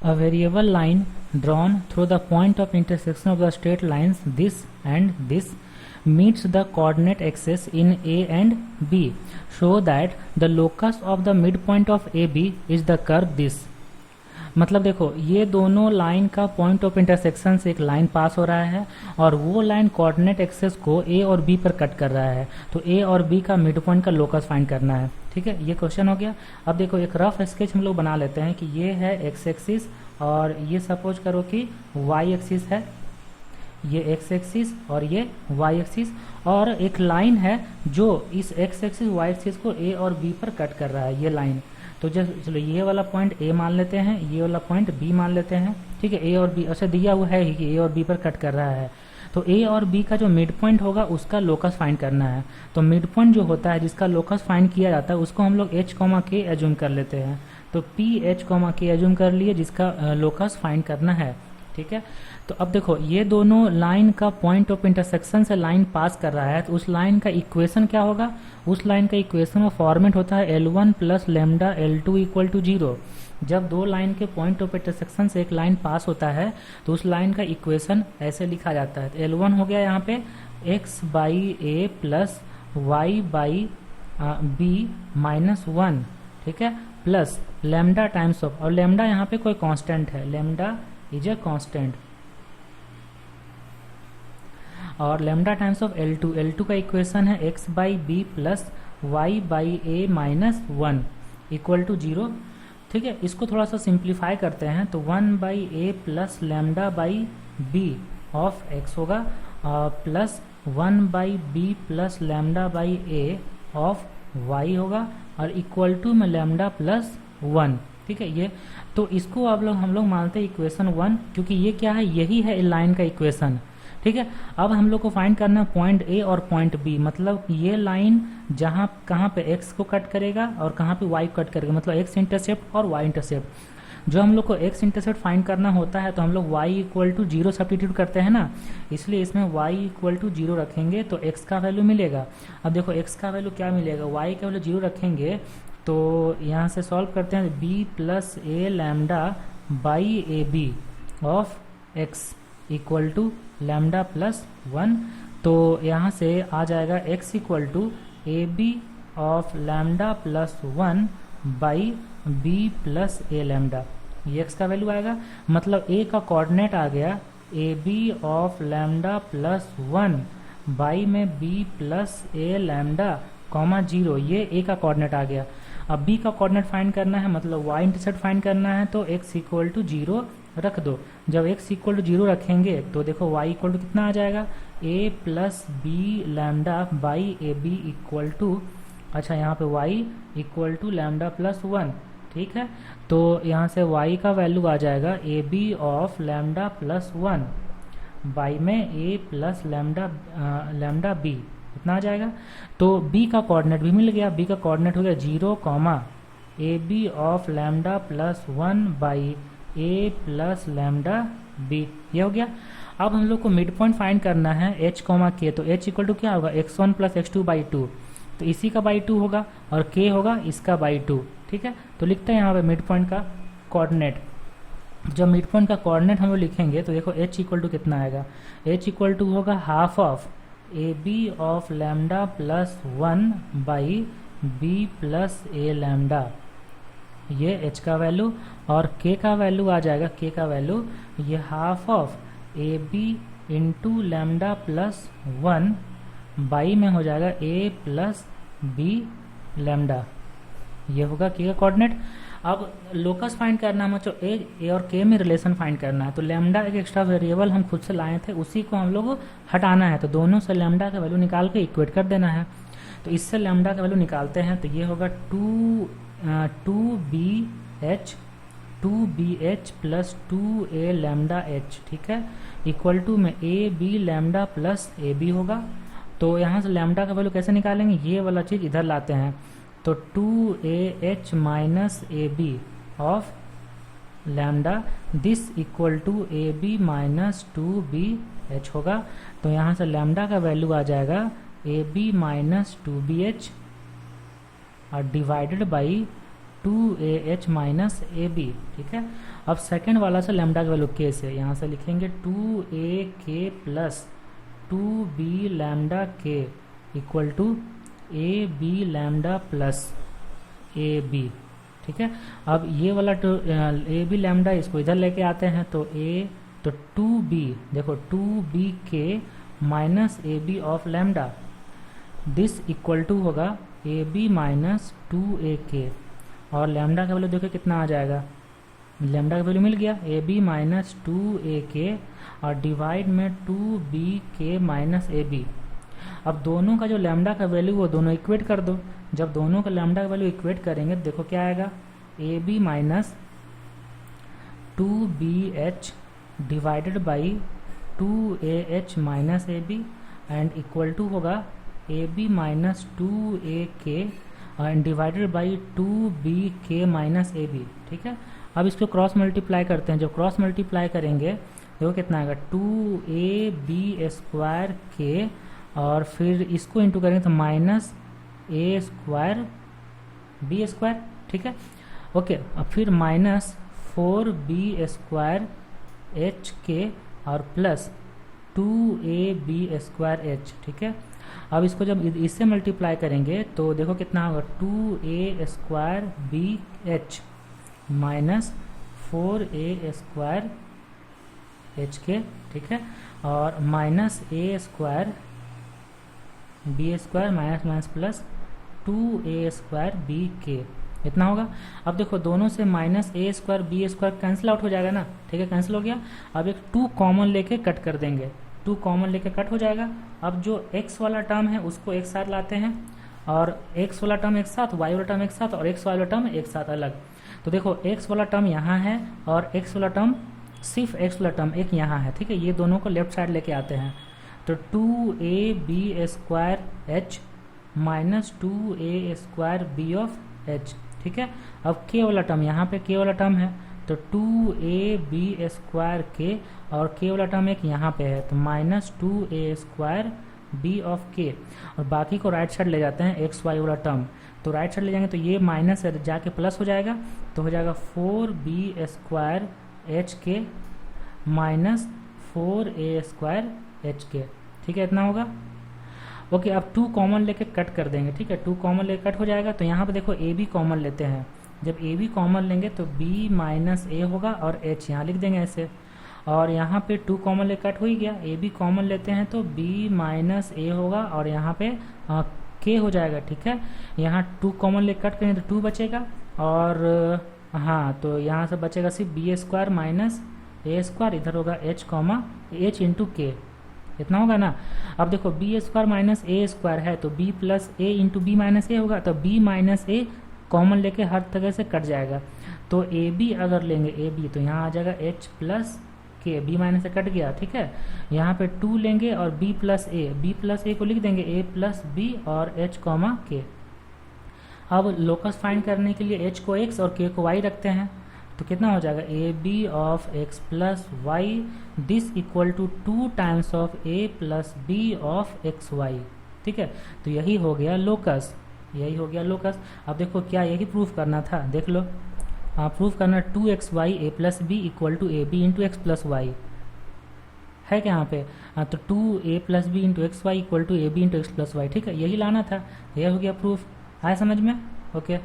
A variable line drawn through the point of intersection of the straight lines this and this meets the coordinate axis in A and B. Show that the locus of the midpoint of AB is the curve this. मतलब देखो ये दोनों line का point of intersection से एक line पास हो रहा है और वो लाइन कोऑर्डिनेट एक्सेस को ए और बी पर कट कर रहा है, तो ए और बी का मिड पॉइंट का लोकस फाइंड करना है। ठीक है, ये क्वेश्चन हो गया। अब देखो एक रफ स्केच हम लोग बना लेते हैं कि ये है एक्स एक्सिस और ये सपोज करो कि वाई एक्सिस है, ये एक्स एक्सिस और ये वाई एक्सिस, और एक लाइन है जो इस एक्स एक्सिस वाई एक्सिस को ए और बी पर कट कर रहा है, ये लाइन। तो चलो ये वाला पॉइंट ए मान लेते हैं, ये वाला पॉइंट बी मान लेते हैं। ठीक है, ए और बी ऐसे दिया हुआ है कि ए और बी पर कट कर रहा है, तो ए और बी का जो मिड पॉइंट होगा उसका लोकस फाइंड करना है। तो मिड पॉइंट जो होता है जिसका लोकस फाइंड किया जाता है उसको हम लोग एच कॉमा के एज्यूम कर लेते हैं। तो पी एच कॉमा के एज्यूम कर लिए जिसका लोकस फाइंड करना है। ठीक है, तो अब देखो ये दोनों लाइन का पॉइंट ऑफ इंटरसेक्शन से लाइन पास कर रहा है, तो उस लाइन का इक्वेशन क्या होगा? उस लाइन का इक्वेशन में फॉर्मेट होता है L1 plus lambda L2 equal to 0। जब दो लाइन के पॉइंट ऑफ इंटरसेक्शन से एक लाइन पास होता है तो उस लाइन का इक्वेशन ऐसे लिखा जाता है। तो L1 हो गया यहाँ पे x by A plus Y by B minus 1। ठीक है, प्लस लेमडा टाइम्स ऑफ, और लेमडा यहाँ पे कोई कांस्टेंट है, लेमडा इज ए कांस्टेंट, और lambda times of L2, L2 का इक्वेशन है x by B plus Y by A minus 1 equal to 0। ठीक है, इसको थोड़ा सा सिंप्लीफाई करते हैं तो 1 by A plus lambda by B of x होगा plus 1 by B plus lambda by A of y होगा और इक्वल टू में लेमडा प्लस 1। ठीक है, ये तो इसको हम लोग मानते हैं इक्वेशन 1, क्योंकि ये क्या है, यही है लाइन का इक्वेशन। ठीक है, अब हम लोग को फाइंड करना है पॉइंट ए और पॉइंट बी, मतलब ये लाइन जहाँ कहाँ पे x को कट करेगा और कहाँ पे y को कट करेगा, मतलब x इंटरसेप्ट और y इंटरसेप्ट। जो हम लोग को x इंटरसेप्ट फाइंड करना होता है तो हम लोग y इक्वल टू 0 सब्स्टिट्यूट करते हैं ना, इसलिए इसमें y इक्वल टू 0 रखेंगे तो x का वैल्यू मिलेगा। अब देखो x का वैल्यू क्या मिलेगा, y का वैल्यू 0 रखेंगे तो यहाँ से सॉल्व करते हैं b plus A lambda by A B of x equal to lambda plus 1। तो यहाँ से आ जाएगा x equal to A B of lambda plus 1 by B plus A lambda, ये x का वैल्यू आएगा। मतलब a का कोऑर्डिनेट आ गया A B of lambda plus 1 by में b plus A lambda comma 0, ये a का कोऑर्डिनेट आ गया। अब b का कोऑर्डिनेट फाइंड करना है, मतलब y इंटरसेप्ट फाइंड करना है, तो x इक्वल टू 0 रख दो। जब x इक्वल टू 0 रखेंगे तो देखो y इक्वल टू कितना आ जाएगा, a plus B lambda by A B equal to, अच्छा यहाँ पे y equal to lambda plus 1। ठीक है, तो यहाँ से y का वैल्यू आ जाएगा A B of lambda plus 1 by में a प्लस लैम्डा बी, इतना आ जाएगा। तो b का कोऑर्डिनेट भी मिल गया, b का कोऑर्डिनेट हो गया 0 comma A B of lambda plus 1 by A plus lambda B, ये हो गया। अब हम लोग को मिड पॉइंट फाइंड करना है h कॉमा के, तो h इक्वल टू क्या होगा, x1 प्लस x2 बाई 2, तो इसी का बाई 2 होगा और k होगा इसका बाई 2। ठीक है, तो लिखते हैं यहाँ पे मिड पॉइंट का कोऑर्डिनेट। जब मिड पॉइंट का कोऑर्डिनेट हम लोग लिखेंगे तो देखो h इक्वल टू कितना आएगा, h इक्वल टू होगा half of A B of lambda plus 1 by B plus A lambda, ये h का वैल्यू, और k का वैल्यू आ जाएगा, k का वैल्यू ये half of A B into lambda plus 1 by में हो जाएगा a प्लस बी लैम्डा, ये होगा k का कोऑर्डिनेट। अब लोकस फाइंड करना है, मतलब ए और k में रिलेशन फाइंड करना है, तो लैम्डा एक एक्स्ट्रा वेरिएबल हम खुद से लाए थे, उसी को हम लोग हटाना है, तो दोनों से लैम्डा का वैल्यू निकाल के इक्वेट कर देना है। तो इससे लैम्डा का वैल्यू निकालते हैं तो ये होगा 2bh plus 2a lambda h, ठीक है, इक्वल टू में A B lambda plus A B होगा। तो यहाँ से लैम्डा का वैल्यू कैसे निकालेंगे, ये वाला चीज़ इधर लाते हैं, तो 2ah minus A B of lambda this equal to A B minus 2bh होगा। तो यहाँ से लैम्डा का वैल्यू आ जाएगा ए बी माइनस 2bh और divided by 2ah minus A B, ठीक है। अब सेकेंड वाला से लैम्डा का वैल्यू के से, यहाँ से लिखेंगे 2ak प्लस 2b लैम्डा के equal to A B lambda plus A B, ठीक है। अब ये वाला तो ए बी लैम्डा इसको इधर लेके आते हैं तो तो 2b, देखो 2b के minus A B of lambda, this equal to होगा ए बी माइनस 2ak, और लैम्डा का वैल्यू देखो कितना आ जाएगा, लैम्डा का वैल्यू मिल गया ए बी माइनस 2ak और डिवाइड में 2bk माइनस ए बी। अब दोनों का जो लैम्डा का वैल्यू वो दोनों इक्वेट कर दो, जब दोनों का लैम्डा का वैल्यू इक्वेट करेंगे तो देखो क्या आएगा, A B minus 2bh divided by 2ah minus A B and equal to होगा A B minus 2ak and divided by 2bk minus A B, ठीक है। अब इसको क्रॉस मल्टीप्लाई करते हैं, जब क्रॉस मल्टीप्लाई करेंगे देखो कितना आएगा 2ab स्क्वायर के, और फिर इसको इंटू करेंगे तो minus A square B square, ठीक है। ओके, अब फिर माइनस 4b स्क्वायर एच के और प्लस 2ab स्क्वायर एच, ठीक है। अब इसको जब इससे मल्टीप्लाई करेंगे तो देखो कितना होगा 2a square B H minus 4a square H के, ठीक है, और minus A square B square minus minus plus 2a square B के, इतना होगा। अब देखो दोनों से minus A square B square cancel out हो जाएगा ना, ठीक है, कैंसिल हो गया। अब एक 2 कॉमन लेके कट कर देंगे, 2 कॉमन लेके कट हो जाएगा। अब जो x वाला टर्म है उसको एक साथ लाते हैं, और x वाला टर्म एक साथ, y वाला टर्म एक साथ, और x वाला टर्म एक साथ अलग। तो देखो x वाला टर्म यहाँ है और x वाला टर्म, सिर्फ x वाला टर्म एक यहाँ है, ठीक है। ये दोनों को लेफ्ट साइड लेके आते हैं तो 2ab square h minus 2a square B of h, ठीक है। अब k वाला टर्म, यहाँ पे k वाला टर्म है तो 2ab स्क्वायर k, और k वाला टर्म एक यहाँ पे है तो minus 2a square b of k, और बाकी को राइट साइड ले जाते हैं x y वाला टर्म, तो राइट साइड ले जाएंगे तो ये माइनस जाके प्लस हो जाएगा, तो हो जाएगा 4b स्क्वायर एच के माइनस 4a स्क्वायर एच के, ठीक है, इतना होगा। ओके, अब 2 कॉमन लेके कट कर देंगे, ठीक है, 2 कॉमन लेके कट हो जाएगा। तो यहाँ पे देखो ए बी कॉमन लेते हैं, जब ए बी कॉमन लेंगे तो b माइनस ए होगा और h यहाँ लिख देंगे ऐसे, और यहाँ पे 2 कॉमन लेके कट हो ही गया। ए बी कॉमन लेते हैं तो b माइनस ए होगा और यहाँ पे k हो जाएगा, ठीक है। यहाँ 2 कॉमन लेके कट करेंगे तो 2 बचेगा, और हाँ तो यहाँ से बचेगा सिर्फ B square minus A square, इधर होगा h कॉमा h इंटू के, इतना होगा ना। अब देखो B square minus A square है तो b प्लस ए इंटू बी माइनस ए होगा, तो b माइनस ए कॉमन लेके हर तरह से कट जाएगा। तो ए बी अगर लेंगे ए बी तो यहाँ आ जाएगा h प्लस के, बी माइनस से कट गया, ठीक है। यहाँ पे 2 लेंगे और b प्लस ए को लिख देंगे a प्लस बी और h कॉमा के। अब लोकस फाइंड करने के लिए h को x और k को y रखते हैं, तो कितना हो जाएगा A B of x plus Y, this equal to 2 times of a plus B of X Y, ठीक है। तो यही हो गया लोकस, यही हो गया लोकस। अब देखो क्या यही प्रूफ करना था, देख लो, प्रूफ करना 2xy a plus B equal to A B into X plus Y है क्या यहाँ पे, तो 2a plus B into X Y equal to A B into X plus Y, ठीक है, यही लाना था, यह हो गया प्रूफ। आया समझ में? ओके।